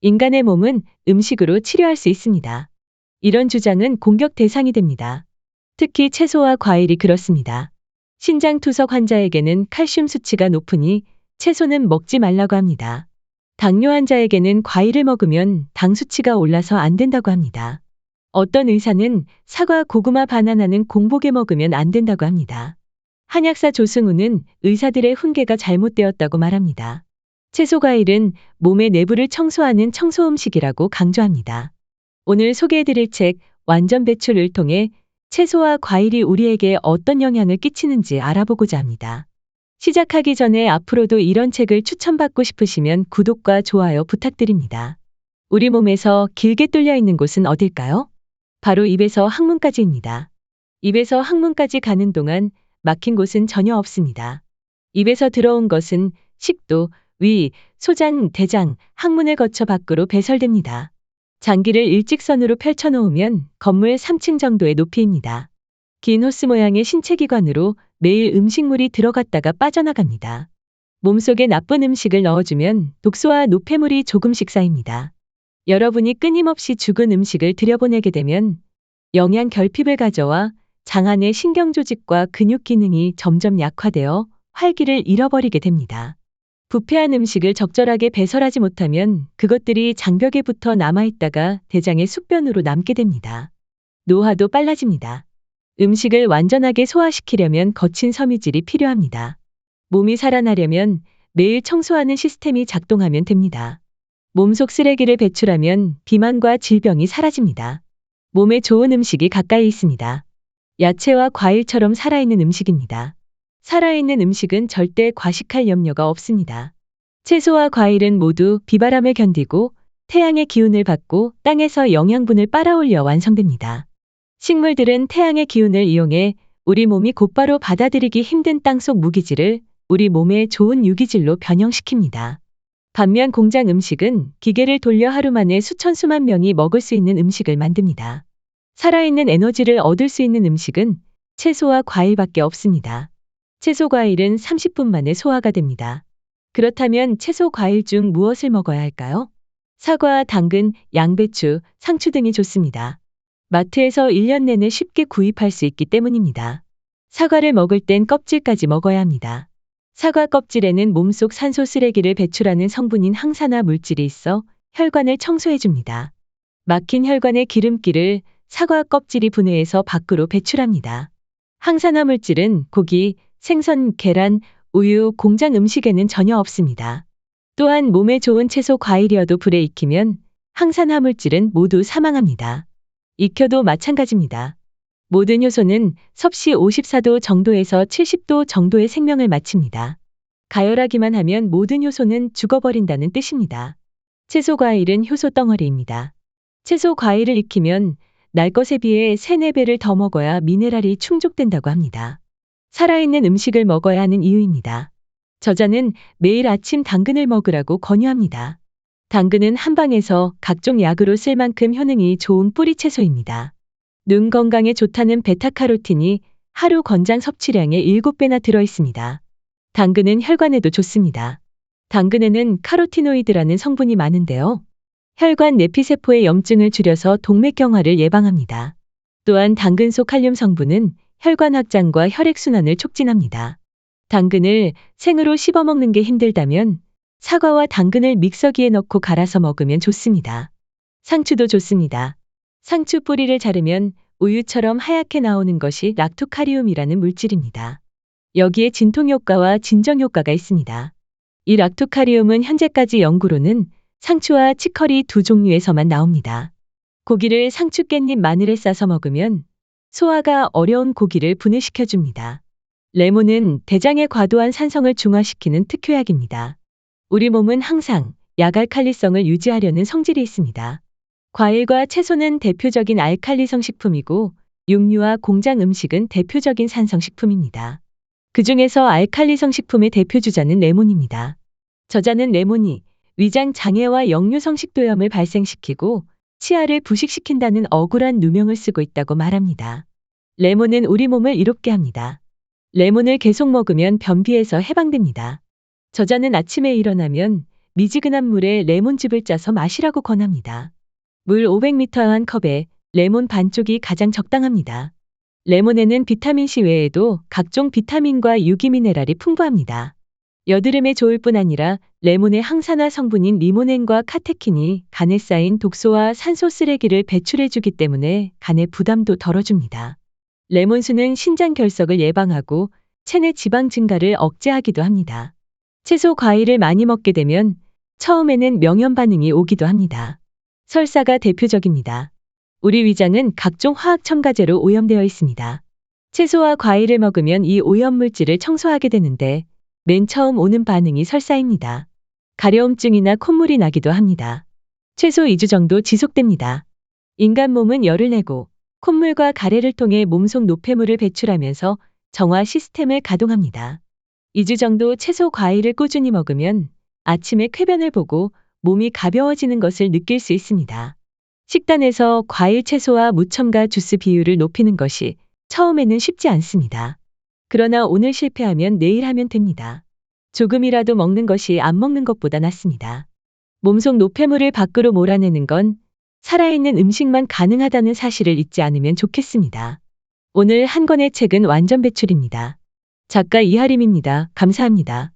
인간의 몸은 음식으로 치료할 수 있습니다. 이런 주장은 공격 대상이 됩니다. 특히 채소와 과일이 그렇습니다. 신장투석 환자에게는 칼슘 수치가 높으니 채소는 먹지 말라고 합니다. 당뇨 환자에게는 과일을 먹으면 당 수치가 올라서 안 된다고 합니다. 어떤 의사는 사과, 고구마, 바나나는 공복에 먹으면 안 된다고 합니다. 한약사 조승우는 의사들의 훈계가 잘못되었다고 말합니다. 채소 과일은 몸의 내부를 청소하는 청소 음식이라고 강조합니다. 오늘 소개해드릴 책 완전 배출을 통해 채소와 과일이 우리에게 어떤 영향을 끼치는지 알아보고자 합니다. 시작하기 전에 앞으로도 이런 책을 추천받고 싶으시면 구독과 좋아요 부탁드립니다. 우리 몸에서 길게 뚫려 있는 곳은 어딜까요? 바로 입에서 항문까지입니다. 입에서 항문까지 가는 동안 막힌 곳은 전혀 없습니다. 입에서 들어온 것은 식도, 위, 소장, 대장, 항문을 거쳐 밖으로 배설됩니다. 장기를 일직선으로 펼쳐놓으면 건물 3층 정도의 높이입니다. 긴 호스 모양의 신체기관으로 매일 음식물이 들어갔다가 빠져나갑니다. 몸속에 나쁜 음식을 넣어주면 독소와 노폐물이 조금씩 쌓입니다. 여러분이 끊임없이 죽은 음식을 들여보내게 되면 영양 결핍을 가져와 장 안의 신경조직과 근육 기능이 점점 약화되어 활기를 잃어버리게 됩니다. 부패한 음식을 적절하게 배설하지 못하면 그것들이 장벽에 붙어 남아있다가 대장의 숙변으로 남게 됩니다. 노화도 빨라집니다. 음식을 완전하게 소화시키려면 거친 섬유질이 필요합니다. 몸이 살아나려면 매일 청소하는 시스템이 작동하면 됩니다. 몸속 쓰레기를 배출하면 비만과 질병이 사라집니다. 몸에 좋은 음식이 가까이 있습니다. 야채와 과일처럼 살아있는 음식입니다. 살아있는 음식은 절대 과식할 염려가 없습니다. 채소와 과일은 모두 비바람을 견디고 태양의 기운을 받고 땅에서 영양분을 빨아올려 완성됩니다. 식물들은 태양의 기운을 이용해 우리 몸이 곧바로 받아들이기 힘든 땅속 무기질을 우리 몸에 좋은 유기질로 변형시킵니다. 반면 공장 음식은 기계를 돌려 하루 만에 수천 수만 명이 먹을 수 있는 음식을 만듭니다. 살아있는 에너지를 얻을 수 있는 음식은 채소와 과일밖에 없습니다. 채소 과일은 30분 만에 소화가 됩니다. 그렇다면 채소 과일 중 무엇을 먹어야 할까요? 사과, 당근, 양배추, 상추 등이 좋습니다. 마트에서 1년 내내 쉽게 구입할 수 있기 때문입니다. 사과를 먹을 땐 껍질까지 먹어야 합니다. 사과 껍질에는 몸속 산소 쓰레기를 배출하는 성분인 항산화 물질이 있어 혈관을 청소해줍니다. 막힌 혈관의 기름기를 사과 껍질이 분해해서 밖으로 배출합니다. 항산화 물질은 고기, 생선, 계란, 우유, 공장 음식에는 전혀 없습니다. 또한 몸에 좋은 채소 과일이어도 불에 익히면 항산화 물질은 모두 사망합니다. 익혀도 마찬가지입니다. 모든 효소는 섭씨 54도 정도에서 70도 정도의 생명을 마칩니다. 가열하기만 하면 모든 효소는 죽어버린다는 뜻입니다. 채소 과일은 효소 덩어리입니다. 채소 과일을 익히면 날 것에 비해 3, 4배를 더 먹어야 미네랄이 충족된다고 합니다. 살아있는 음식을 먹어야 하는 이유입니다. 저자는 매일 아침 당근을 먹으라고 권유합니다. 당근은 한방에서 각종 약으로 쓸 만큼 효능이 좋은 뿌리 채소입니다. 눈 건강에 좋다는 베타카로틴이 하루 권장 섭취량의 7배나 들어있습니다. 당근은 혈관에도 좋습니다. 당근에는 카로티노이드라는 성분이 많은데요. 혈관 내피세포의 염증을 줄여서 동맥경화를 예방합니다. 또한 당근 속 칼륨 성분은 혈관 확장과 혈액순환을 촉진합니다. 당근을 생으로 씹어 먹는 게 힘들다면 사과와 당근을 믹서기에 넣고 갈아서 먹으면 좋습니다. 상추도 좋습니다. 상추 뿌리를 자르면 우유처럼 하얗게 나오는 것이 락토카리움이라는 물질입니다. 여기에 진통 효과와 진정 효과가 있습니다. 이 락토카리움은 현재까지 연구로는 상추와 치커리 두 종류에서만 나옵니다. 고기를 상추 깻잎 마늘에 싸서 먹으면 소화가 어려운 고기를 분해시켜줍니다. 레몬은 대장의 과도한 산성을 중화시키는 특효약입니다. 우리 몸은 항상 약알칼리성을 유지하려는 성질이 있습니다. 과일과 채소는 대표적인 알칼리성 식품이고 육류와 공장 음식은 대표적인 산성식품입니다. 그 중에서 알칼리성 식품의 대표주자는 레몬입니다. 저자는 레몬이 위장 장애와 역류성 식도염을 발생시키고 치아를 부식시킨다는 억울한 누명을 쓰고 있다고 말합니다. 레몬은 우리 몸을 이롭게 합니다. 레몬을 계속 먹으면 변비에서 해방됩니다. 저자는 아침에 일어나면 미지근한 물에 레몬즙을 짜서 마시라고 권합니다. 물 500ml 한 컵에 레몬 반쪽이 가장 적당합니다. 레몬에는 비타민C 외에도 각종 비타민과 유기미네랄이 풍부합니다. 여드름에 좋을 뿐 아니라 레몬의 항산화 성분인 리모넨과 카테킨이 간에 쌓인 독소와 산소 쓰레기를 배출해주기 때문에 간의 부담도 덜어줍니다. 레몬수는 신장 결석을 예방하고 체내 지방 증가를 억제하기도 합니다. 채소 과일을 많이 먹게 되면 처음에는 명현 반응이 오기도 합니다. 설사가 대표적입니다. 우리 위장은 각종 화학 첨가제로 오염되어 있습니다. 채소와 과일을 먹으면 이 오염물질을 청소하게 되는데 맨 처음 오는 반응이 설사입니다. 가려움증이나 콧물이 나기도 합니다. 최소 2주 정도 지속됩니다. 인간 몸은 열을 내고 콧물과 가래를 통해 몸속 노폐물을 배출하면서 정화 시스템을 가동합니다. 2주 정도 채소 과일을 꾸준히 먹으면 아침에 쾌변을 보고 몸이 가벼워지는 것을 느낄 수 있습니다. 식단에서 과일, 채소와 무첨가 주스 비율을 높이는 것이 처음에는 쉽지 않습니다. 그러나 오늘 실패하면 내일 하면 됩니다. 조금이라도 먹는 것이 안 먹는 것보다 낫습니다. 몸속 노폐물을 밖으로 몰아내는 건 살아있는 음식만 가능하다는 사실을 잊지 않으면 좋겠습니다. 오늘 한 권의 책은 완전 배출입니다. 작가 이하림입니다. 감사합니다.